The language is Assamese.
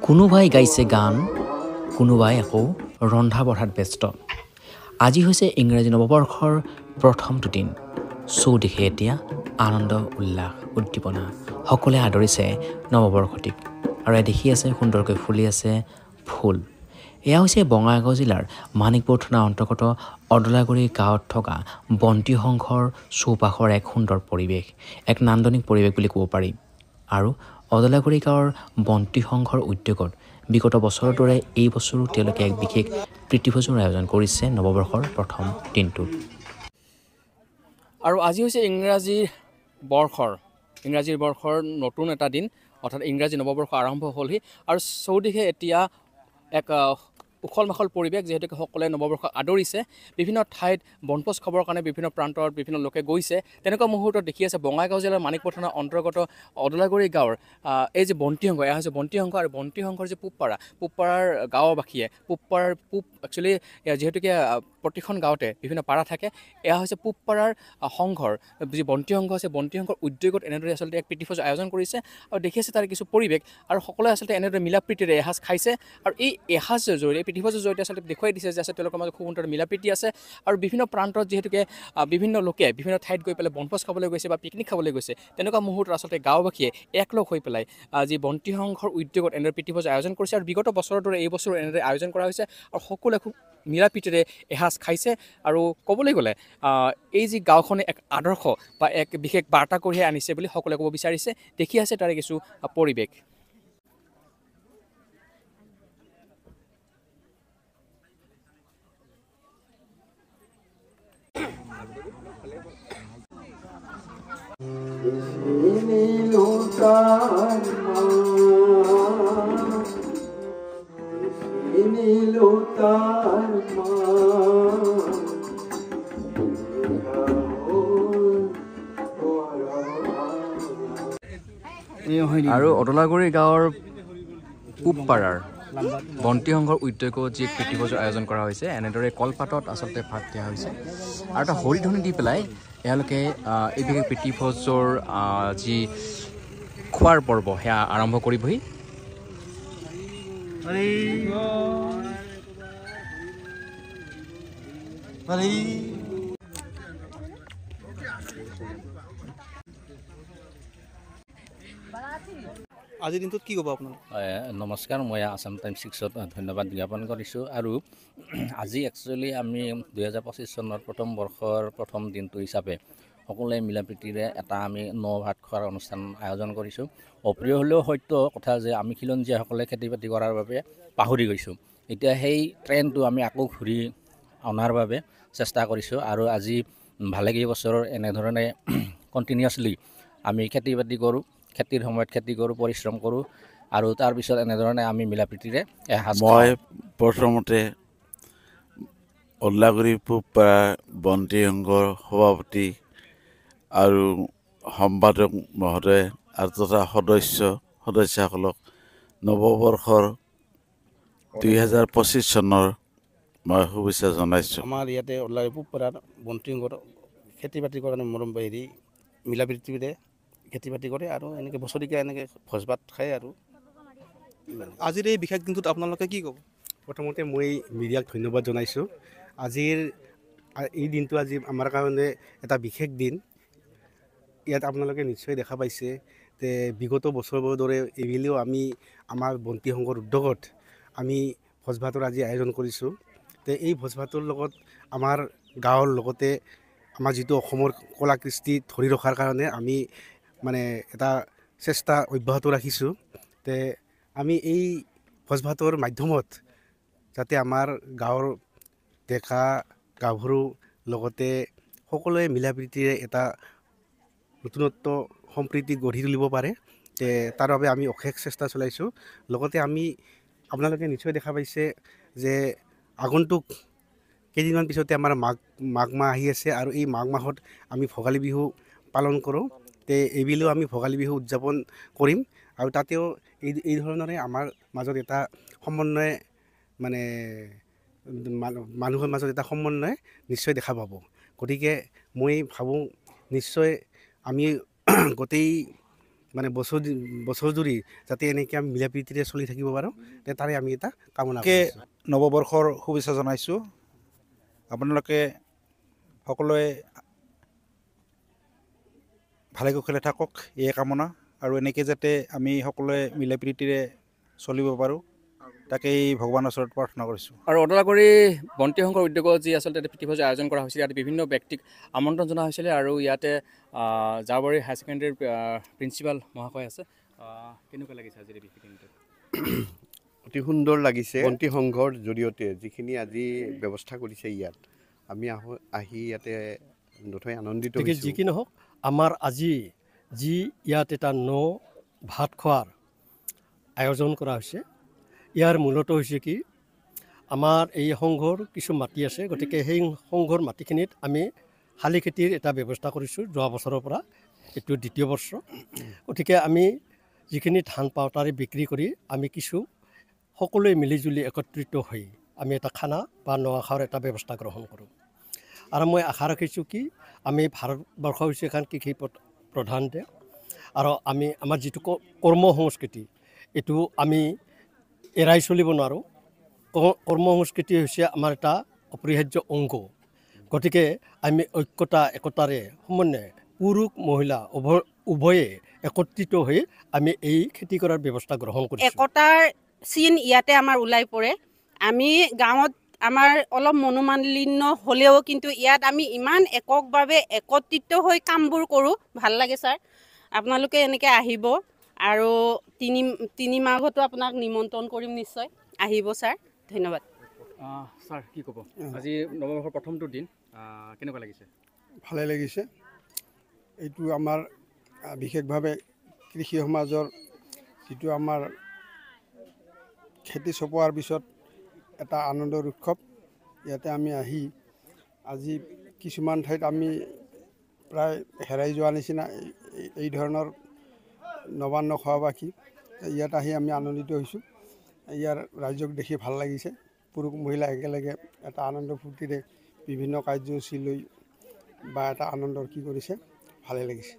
কোনোবাই গাইছে গান, কোনোবাই আকৌ ৰন্ধা বঢ়াত ব্যস্ত। আজি হৈছে ইংৰাজী নৱবৰ্ষৰ প্ৰথমটো দিন। চৌদিশে এতিয়া আনন্দ, উল্লাস, উদ্দীপনা। সকলোৱে আদৰিছে নৱবৰ্ষটিক আৰু দেখি আছে সুন্দৰকৈ ফুলি আছে ফুল। এয়া হৈছে বঙাইগাঁও জিলাৰ মানিকপুৰ থানাৰ অন্তৰ্গত অদলাগুৰি গাঁৱত থকা বন্তি সংঘৰ চৌপাশৰ এক সুন্দৰ পৰিৱেশ, এক নান্দনিক পৰিৱেশ বুলি ক'ব পাৰি। আৰু অদলাগুৰি গাঁৱৰ বন্তি সংঘৰ উদ্যোগত বিগত বছৰৰ দৰে এই বছৰো তেওঁলোকে এক বিশেষ প্ৰীতিভোজৰ আয়োজন কৰিছে নৱবৰ্ষৰ প্ৰথম দিনটোত। আৰু আজি হৈছে ইংৰাজীৰ বৰ্ষৰ নতুন এটা দিন, অৰ্থাৎ ইংৰাজী নৱবৰ্ষ আৰম্ভ হ'লহি আৰু চৌদিশে এতিয়া এক উখল মাখল পৰিৱেশ, যিহেতুকে সকলোৱে নৱবৰ্ষক আদৰিছে। বিভিন্ন ঠাইত বনভোজ খাবৰ কাৰণে বিভিন্ন প্ৰান্তত বিভিন্ন লোকে গৈছে। তেনেকুৱা মুহূৰ্তত দেখি আছে বঙাইগাঁও জিলাৰ মানিকপুৰ থানাৰ অন্তৰ্গত অদলাগুৰি গাঁৱৰ এই যে বন্তি সংঘ, এয়া হৈছে বন্তি সংঘ আৰু বন্তি সংঘৰ যে পূবপাৰাৰ গাঁওবাসীয়ে পূব একচুৱেলি যিহেতুকে প্ৰতিখন গাঁৱতে বিভিন্ন পাৰা থাকে, এয়া হৈছে পূবপাৰাৰ সংঘৰ যি বন্তি সংঘ আছে, বন্তি সংঘৰ উদ্যোগত এনেদৰে আচলতে এক প্ৰীতিভোজ আয়োজন কৰিছে আৰু দেখি আছে তাৰ কিছু পৰিৱেশ আৰু সকলোৱে আচলতে এনেদৰে মিলা প্ৰীতিৰে এসাঁজ খাইছে। আৰু এই এসাঁজৰ জৰিয়তে, প্ৰীতিভোজৰ জৰিয়তে আচলতে দেখুৱাই দিছে যে আচলতে তেওঁলোকৰ মাজত খুব সুন্দৰ মিলা প্ৰীতি আছে। আৰু বিভিন্ন প্ৰান্তত যিহেতুকে বিভিন্ন লোকে বিভিন্ন ঠাইত গৈ পেলাই বনভোজ খাবলৈ গৈছে বা পিকনিক খাবলৈ গৈছে, তেনেকুৱা মুহূৰ্তত আচলতে গাঁওবাসীয়ে একলগ হৈ পেলাই যি বন্তি সংঘৰ উদ্যোগত এনেদৰে প্ৰীতিভোজ আয়োজন কৰিছে আৰু বিগত বছৰৰ দৰে এই বছৰো এনেদৰে আয়োজন কৰা হৈছে আৰু সকলোৱে খুব মিলা প্ৰীতিৰে এসাঁজ খাইছে। আৰু ক'বলৈ গ'লে এই যি গাঁওখনে এক আদৰ্শ বা এক বিশেষ বাৰ্তা কঢ়িয়াই আনিছে বুলি সকলোৱে ক'ব বিচাৰিছে। দেখি আছে তাৰে কিছু পৰিৱেশ। আৰু অদলাগুৰি গাঁৱৰ পূবপাৰাৰ বন্তি সংঘৰ উদ্যোগত যি প্ৰীতিভোজৰ আয়োজন কৰা হৈছে, এনেদৰে কলপাতত আচলতে ভাত দিয়া হৈছে আৰু এটা হৰিধ্বনি দি পেলাই এওঁলোকে এই বিশেষ প্ৰীতিভোজৰ যি খোৱাৰ পৰ্ব সেয়া আৰম্ভ কৰিবহি। আজিৰ দিনটোত কি ক'ব আপোনালোক? নমস্কাৰ, মই আছাম টাইমছ 6ত ধন্যবাদ জ্ঞাপন কৰিছোঁ। আৰু আজি একচুৱেলি আমি 2025 চনৰ প্ৰথম বৰ্ষৰ প্ৰথম দিনটো হিচাপে সকলোৱে মিলা প্ৰীতিৰে এটা আমি ভাত খোৱাৰ অনুষ্ঠান আয়োজন কৰিছোঁ। অপ্ৰিয় হ'লেও সত্য কথা যে আমি খিলঞ্জীয়াসকলে খেতি বাতি কৰাৰ বাবে পাহৰি গৈছোঁ। এতিয়া সেই ট্ৰেণ্ডটো আমি আকৌ ঘূৰি অনাৰ বাবে চেষ্টা কৰিছোঁ আৰু আজি ভালেকেইবছৰৰ এনেধৰণে কণ্টিনিউৱাছলি আমি খেতি বাতি কৰোঁ, খেতিৰ সময়ত খেতি কৰোঁ, পৰিশ্ৰম কৰোঁ আৰু তাৰপিছত এনেধৰণে আমি মিলা প্ৰীতিৰে এসাঁজ খাওঁ। মই প্ৰথমতে অদলাগুৰি পূবপাৰা বন্তি সংঘৰ সভাপতি আৰু সম্পাদক মহোদয় আৰু তথা সদস্যসকলক নৱবৰ্ষৰ 2025 চনৰ মই শুভেচ্ছা জনাইছোঁ। আমাৰ ইয়াতে অদলাগুৰি পূবপাৰাৰ বন্তি সংঘৰ খেতি বাতি কৰা মৰম হেৰি মিলা প্ৰীতিৰে খেতি বাতি কৰে আৰু এনেকৈ বছৰেকীয়া এনেকৈ ভোজ ভাত খায়। আৰু আজিৰ এই বিশেষ দিনটোত আপোনালোকে কি ক'ব? প্ৰথমতে মই মিডিয়াক ধন্যবাদ জনাইছোঁ। আজিৰ এই দিনটো আজি আমাৰ কাৰণে এটা বিশেষ দিন। ইয়াত আপোনালোকে নিশ্চয় দেখা পাইছে যে বিগত বছৰবোৰৰ দৰে এইবেলিও আমি আমাৰ বন্তি সংঘৰ উদ্যোগত আমি ভোজ ভাতৰ আজি আয়োজন কৰিছোঁ। তে এই ভোজ ভাতৰ লগত আমাৰ গাঁৱৰ লগতে আমাৰ যিটো অসমৰ কলা কৃষ্টি ধৰি ৰখাৰ কাৰণে আমি মানে এটা চেষ্টা অব্যাহত ৰাখিছোঁ। তে আমি এই ভোজ ভাতৰ মাধ্যমত যাতে আমাৰ গাঁৱৰ ডেকা গাভৰু লগতে সকলোৱে মিলা প্ৰীতিৰে এটা নতুনত্ব সম্প্ৰীতি গঢ়ি তুলিব পাৰে, তাৰ বাবে আমি অশেষ চেষ্টা চলাইছোঁ। লগতে আমি আপোনালোকে নিশ্চয় দেখা পাইছে যে আগন্তুক কেইদিনমান পিছতে আমাৰ মাঘ মাহ আহি আছে আৰু এই মাঘ মাহত আমি ভোগালী বিহু পালন কৰোঁ। এইবেলিও আমি ভোগালী বিহু উদযাপন কৰিম আৰু তাতেও এই ধৰণৰে আমাৰ মাজত এটা সমন্বয় মানে মানুহৰ মাজত এটা সমন্বয় নিশ্চয় দেখা পাব। গতিকে মই ভাবোঁ নিশ্চয় আমি গোটেই মানে বছৰ জুৰি যাতে এনেকৈ আমি মিলা প্ৰীতিৰে চলি থাকিব পাৰোঁ তাৰে আমি এটা কামনা কে কৰিছোঁ। নৱবৰ্ষৰ শুভেচ্ছা জনাইছোঁ। আপোনালোকে সকলোৱে ভালে কুশলে থাকক, এয়ে কামনা। আৰু এনেকৈ যাতে আমি সকলোৱে মিলা প্ৰীতিৰে চলিব পাৰোঁ, তাকেই ভগৱানৰ ওচৰত প্ৰাৰ্থনা কৰিছোঁ। আৰু অদলাগুৰি বন্তি সংঘৰ উদ্যোগত যি আচলতে প্ৰীতিভোজ আয়োজন কৰা হৈছিল, ইয়াত বিভিন্ন ব্যক্তিক আমন্ত্ৰণ জনোৱা হৈছিলে আৰু ইয়াতে জাৰবাৰী হায়াৰ ছেকেণ্ডেৰীৰ প্ৰিন্সিপাল মহাশয় আছে। কেনেকুৱা লাগিছে আজিৰ এই বিশেষ দিনটোত? অতি সুন্দৰ লাগিছে। বন্তি সংঘৰ জৰিয়তে যিখিনি আজি ব্যৱস্থা কৰিছে ইয়াত আমি আহি ইয়াতে নথৈ আনন্দিত হৈছোঁ। যি কি নহওক, আমাৰ আজি যি ইয়াত এটা ভাত খোৱাৰ আয়োজন কৰা হৈছে, ইয়াৰ মূলত হৈছে কি, আমাৰ এই সংঘৰ কিছু মাটি আছে, গতিকে সেই সংঘৰ মাটিখিনিত আমি শালি খেতিৰ এটা ব্যৱস্থা কৰিছোঁ যোৱা বছৰৰ পৰা, এইটো দ্বিতীয় বৰ্ষ। গতিকে আমি যিখিনি ধান পাওঁ তাৰে বিক্ৰী কৰি আমি কিছু সকলোৱে মিলিজুলি একত্ৰিত হৈ আমি এটা খানা বা নোৱা এটা ব্যৱস্থা গ্ৰহণ কৰোঁ। আৰু মই আশা ৰাখিছোঁ কি, আমি ভাৰতবৰ্ষ হৈছে এখন কৃষি প্ৰধান দেশ, আৰু আমাৰ যিটো কৰ্ম সংস্কৃতি এইটো আমি এৰাই চলিব নোৱাৰোঁ। কৰ্ম সংস্কৃতি হৈছে আমাৰ এটা অপৰিহাৰ্য অংগ। গতিকে আমি একতাৰে সমন্বয়ে পুৰুষ মহিলা উভয়ে একত্ৰিত হৈ আমি এই খেতি কৰাৰ ব্যৱস্থা গ্ৰহণ কৰিছোঁ। একতাৰ চিন ইয়াতে আমাৰ ওলাই পৰে। আমি গাঁৱত আমাৰ অলপ মনোমালিন্য হ'লেও কিন্তু ইয়াত আমি ইমান এককভাৱে একত্ৰিত হৈ কামবোৰ কৰোঁ, ভাল লাগে ছাৰ। আপোনালোকে এনেকৈ আহিব আৰু তিনি মাঘতো আপোনাক নিমন্ত্ৰণ কৰিম, নিশ্চয় আহিব ছাৰ। ধন্যবাদ। ছাৰ কি ক'ব, আজি নৱবৰ্ষৰ প্ৰথমটো দিন কেনেকুৱা লাগিছে? ভালে লাগিছে। এইটো আমাৰ বিশেষভাৱে কৃষি সমাজৰ যিটো আমাৰ খেতি চপোৱাৰ পিছত এটা আনন্দৰ উৎসৱ। ইয়াতে আমি আহি আজি কিছুমান ঠাইত আমি প্ৰায় হেৰাই যোৱা নিচিনা এই ধৰণৰ নবান্ন খোৱাবাসী ইয়াত আহি আমি আনন্দিত হৈছোঁ। ইয়াৰ ৰাইজক দেখি ভাল লাগিছে। পুৰুষ মহিলা একেলগে এটা আনন্দ ফূৰ্তিৰে বিভিন্ন কাৰ্যসূচী লৈ বা এটা আনন্দৰ কি কৰিছে, ভালে লাগিছে।